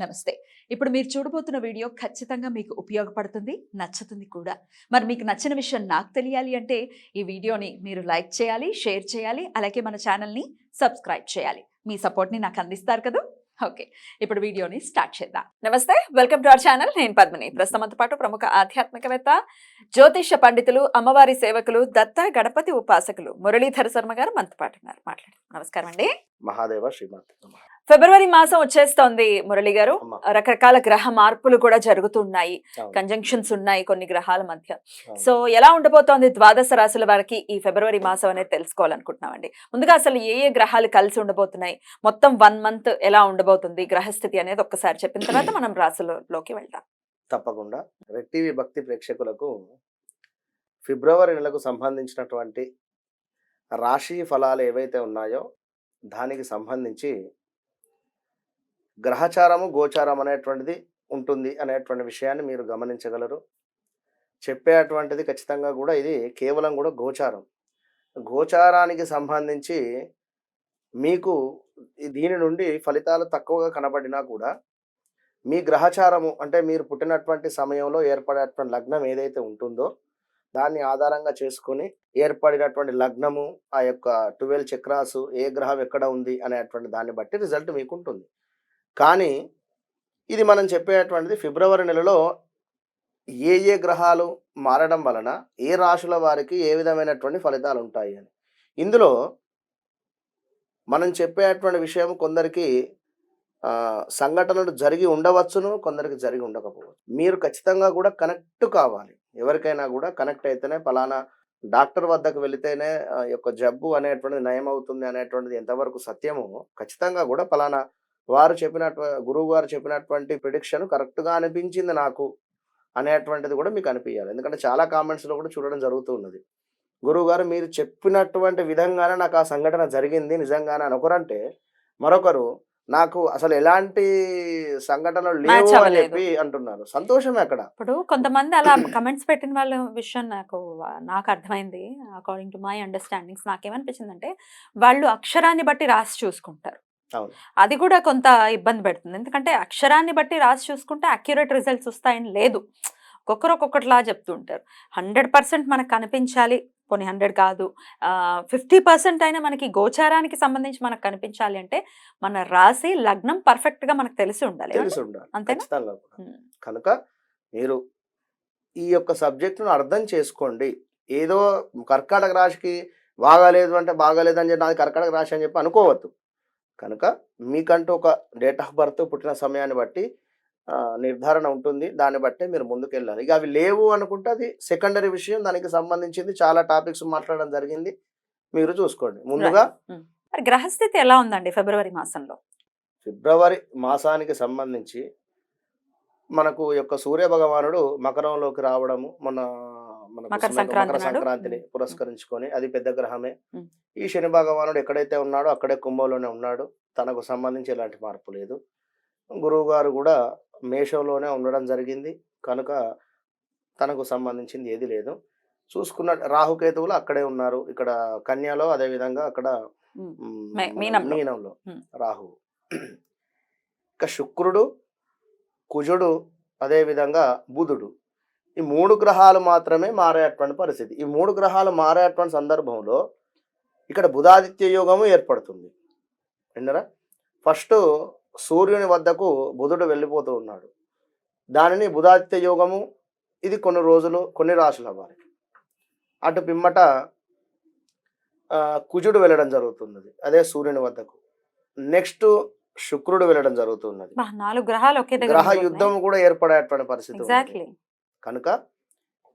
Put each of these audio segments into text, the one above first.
నమస్తే. ఇప్పుడు మీరు చూడబోతున్న వీడియో ఖచ్చితంగా మీకు ఉపయోగపడుతుంది, నచ్చుతుంది కూడా. మరి మీకు నచ్చిన విషయం నాకు తెలియాలి అంటే ఈ వీడియోని మీరు లైక్ చేయాలి, షేర్ చేయాలి, అలాగే మన ఛానల్‌ని సబ్స్క్రైబ్ చేయాలి. మీ సపోర్ట్‌ని నాకు అందిస్తారు కదూ! ఓకే. ఇప్పుడు వీడియోని స్టార్ట్ చేద్దాం. నమస్తే. Welcome to our channel. నేను పద్మిని. ప్రస్తుతంతో పాటు ప్రముఖ ఆధ్యాత్మికవేత్త, జ్యోతిష పండితులు, అమ్మవారి సేవకులు, దత్త గణపతి ఉపాసకులు మురళీధర శర్మ గారు మనతో పాటు ఉన్నారు. మాట్లాడండి. నమస్కారం అండి. మహాదేవ శ్రీమాత. ఫిబ్రవరి మాసం వచ్చేస్తోంది మురళి గారు. అమ్మ. రకరకాల గ్రహ మార్పులు కూడా జరుగుతున్నాయి, అవును. కంజంక్షన్స్ ఉన్నాయి కొన్ని గ్రహాల మధ్య. అవును. సో ఎలా ఉండబోతోంది ద్వాదశ రాశుల వారికి ఈ ఫిబ్రవరి మాసం అనేది తెలుసుకోవాలనుకుంటున్నామండి. ముందుగా అసలు ఏ ఏ గ్రహాలు కలిసి ఉండబోతున్నాయి, మొత్తం 1 మంత్ ఎలా ఉండబోతుంది గ్రహస్థితి అనేది ఒక్కసారి చెప్పిన తర్వాత మనం రాశులలోకి వెళ్దాం. తప్పకుండా రెడ్ టీవీ భక్తి ప్రేక్షకులకు ఫిబ్రవరి నెలకు సంబంధించినటువంటి రాశి ఫలాలు ఏవైతే ఉన్నాయో దానికి సంబంధించి గ్రహచారము గోచారం అనేటువంటిది ఉంటుంది అనేటువంటి విషయాన్ని మీరు గమనించగలరు. చెప్పేటువంటిది ఖచ్చితంగా కూడా ఇది కేవలం కూడా గోచారం. గోచారానికి సంబంధించి మీకు దీని నుండి ఫలితాలు తక్కువగా కనబడినా కూడా మీ గ్రహచారము అంటే మీరు పుట్టినటువంటి సమయంలో ఏర్పడేటువంటి లగ్నం ఏదైతే ఉంటుందో దాన్ని ఆధారంగా చేసుకొని ఏర్పడినటువంటి లగ్నము, ఆ యొక్క 12 చక్రాసు, ఏ గ్రహం ఎక్కడ ఉంది అనేటువంటి దాన్ని బట్టి రిజల్ట్ మీకు ఉంటుంది. కానీ ఇది మనం చెప్పేటువంటిది ఫిబ్రవరి నెలలో ఏ ఏ గ్రహాలు మారడం వలన ఏ రాశుల వారికి ఏ విధమైనటువంటి ఫలితాలు ఉంటాయి అని. ఇందులో మనం చెప్పేటువంటి విషయం కొందరికి సంఘటనలు జరిగి ఉండవచ్చును, కొందరికి జరిగి ఉండకపోవచ్చు. మీరు ఖచ్చితంగా కూడా కనెక్ట్ కావాలి. ఎవరికైనా కూడా కనెక్ట్ అయితేనే ఫలానా డాక్టర్ వద్దకు వెళితేనే యొక్క జబ్బు అనేటువంటిది నయం అవుతుంది అనేటువంటిది ఎంతవరకు సత్యమో ఖచ్చితంగా కూడా ఫలానా వారు గురువు గారు చెప్పినటువంటి ప్రిడిక్షన్ కరెక్ట్గా అనిపించింది నాకు అనేటువంటిది కూడా మీకు అనిపించాలి. ఎందుకంటే చాలా కామెంట్స్లో కూడా చూడడం జరుగుతూ ఉన్నది. గురువు గారు మీరు చెప్పినటువంటి విధంగానే నాకు ఆ సంఘటన జరిగింది నిజంగానే అని ఒకరంటే, మరొకరు నాకు అసలు ఎలాంటి సంఘటనలు లేవు అని చెప్పి అంటున్నారు. సంతోషమే అక్కడ. ఇప్పుడు కొంతమంది అలా కమెంట్స్ పెట్టిన వాళ్ళ విషయం నాకు అర్థమైంది. అకార్డింగ్ టు మై అండర్స్టాండింగ్స్ నాకేమనిపించిందంటే, వాళ్ళు అక్షరాన్ని బట్టి రాసి చూసుకుంటారు. అవును. అది కూడా కొంత ఇబ్బంది పెడుతుంది. ఎందుకంటే అక్షరాన్ని బట్టి రాసి చూసుకుంటే అక్యురేట్ రిజల్ట్స్ వస్తాయని లేదు. ఒక్కొక్కరు ఒక్కొక్కటిలా చెప్తూ ఉంటారు. 100% మనకు కనిపించాలి, పోనీ 100 కాదు, 50% అయినా మనకి గోచారానికి సంబంధించి మనకు కనిపించాలి అంటే మన రాశి లగ్నం పర్ఫెక్ట్ గా మనకు తెలిసి ఉండాలి. అంతేనా? ఖచ్చితంగా కూడా. కనుక మీరు ఈ యొక్క సబ్జెక్టును అర్థం చేసుకోండి. ఏదో కర్కాటక రాశికి బాగాలేదు అంటే బాగాలేదు అని చెప్పి నాది కర్కాటక రాశి అని చెప్పి అనుకోవద్దు. కనుక మీకంటూ ఒక డేట్ ఆఫ్ బర్త్, పుట్టిన సమయాన్ని బట్టి నిర్ధారణ ఉంటుంది. దాన్ని బట్టే మీరు ముందుకెళ్ళాలి. ఇక అవి లేవు అనుకుంటే అది సెకండరీ విషయం. దానికి సంబంధించింది చాలా టాపిక్స్ మాట్లాడడం జరిగింది, మీరు చూసుకోండి. ముందుగా గ్రహస్థితి ఎలా ఉందండి ఫిబ్రవరి మాసంలో? ఫిబ్రవరి మాసానికి సంబంధించి మనకు యొక్క సూర్య భగవానుడు మకరంలోకి రావడము మకర సంక్రాంతిని పురస్కరించుకొని, అది పెద్ద గ్రహమే. ఈ శని భగవానుడు ఎక్కడైతే ఉన్నాడో అక్కడే కుంభంలోనే ఉన్నాడు. తనకు సంబంధించి ఎలాంటి మార్పు లేదు. గురువు గారు కూడా మేషంలోనే ఉండడం జరిగింది. కనుక తనకు సంబంధించింది ఏది లేదు. చూసుకున్న రాహుకేతువులు అక్కడే ఉన్నారు. ఇక్కడ కన్యలో, అదేవిధంగా అక్కడ మీనంలో రాహువు. ఇక శుక్రుడు, కుజుడు, అదేవిధంగా బుధుడు, ఈ 3 గ్రహాలు మాత్రమే మారేటువంటి పరిస్థితి. ఈ 3 గ్రహాలు మారేటువంటి సందర్భంలో ఇక్కడ బుధాదిత్య యోగము ఏర్పడుతుంది. విన్నరా? ఫస్ట్ సూర్యుని వద్దకు బుధుడు వెళ్ళిపోతూ ఉన్నాడు. దానిని బుధాదిత్య యోగము. ఇది కొన్ని రోజులు కొన్ని రాశుల వారికి. అటు పిమ్మట కుజుడు వెళ్ళడం జరుగుతున్నది, అదే సూర్యుని వద్దకు. నెక్స్ట్ శుక్రుడు వెళ్ళడం జరుగుతున్నది. 4 గ్రహాలు ఒకే దగ్గర గ్రహ యుద్ధం కూడా ఏర్పడేటువంటి పరిస్థితి. కనుక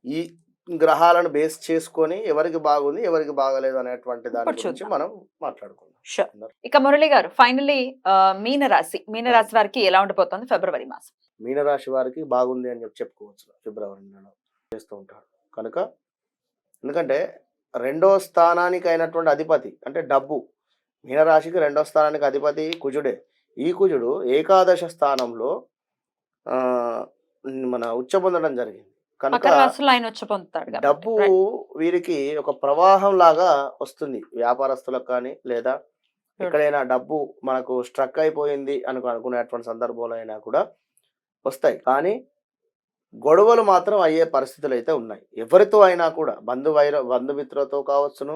ఈ గ్రహాలను బేస్ చేసుకొని ఎవరికి బాగుంది ఎవరికి బాగలేదు అనేటువంటి దాని గురించి మనం మాట్లాడుకుందాం. ఇక మురళి గారు, ఫైనల్లీ మీనరాశి వారికి ఎలా ఉండిపోతుంది ఫిబ్రవరి మాసం? మీనరాశి వారికి బాగుంది అని చెప్పుకోవచ్చు. ఫిబ్రవరి నెలలో చేస్తూ ఉంటారు కనుక, ఎందుకంటే 2వ స్థానానికి అయినటువంటి అధిపతి అంటే డబ్బు, మీనరాశికి 2వ స్థానానికి అధిపతి కుజుడే. ఈ కుజుడు ఏకాదశ స్థానంలో మన ఉచ్చ పొందడం జరిగింది. కనుక డబ్బు వీరికి ఒక ప్రవాహం లాగా వస్తుంది. వ్యాపారస్తులకు కానీ లేదా ఎక్కడైనా డబ్బు మనకు స్ట్రక్ అయిపోయింది అనుకునేటువంటి సందర్భంలో అయినా కూడా వస్తాయి. కానీ గొడవలు మాత్రం అయ్యే పరిస్థితులు అయితే ఉన్నాయి. ఎవరితో అయినా కూడా బంధుమిత్రులతో కావచ్చును,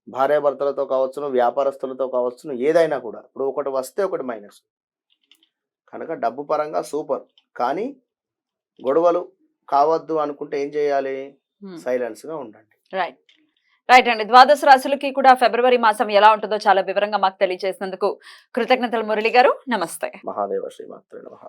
భార్యాభర్తలతో కావచ్చును, వ్యాపారస్తులతో కావచ్చును, ఏదైనా కూడా. ఇప్పుడు ఒకటి వస్తే ఒకటి మైనస్. కనుక డబ్బు పరంగా సూపర్. కానీ గొడవలు కావద్దు అనుకుంటే ఏం చేయాలి? సైలెన్స్‌గా ఉండండి. రైట్. రైట్ అండి. ద్వాదశ రాశులకి కూడా ఫిబ్రవరి మాసం ఎలా ఉంటుందో చాలా వివరంగా మాకు తెలియజేసినందుకు కృతజ్ఞతలు మురళి గారు. నమస్తే. మహాదేవ శ్రీమాత్రే నమః.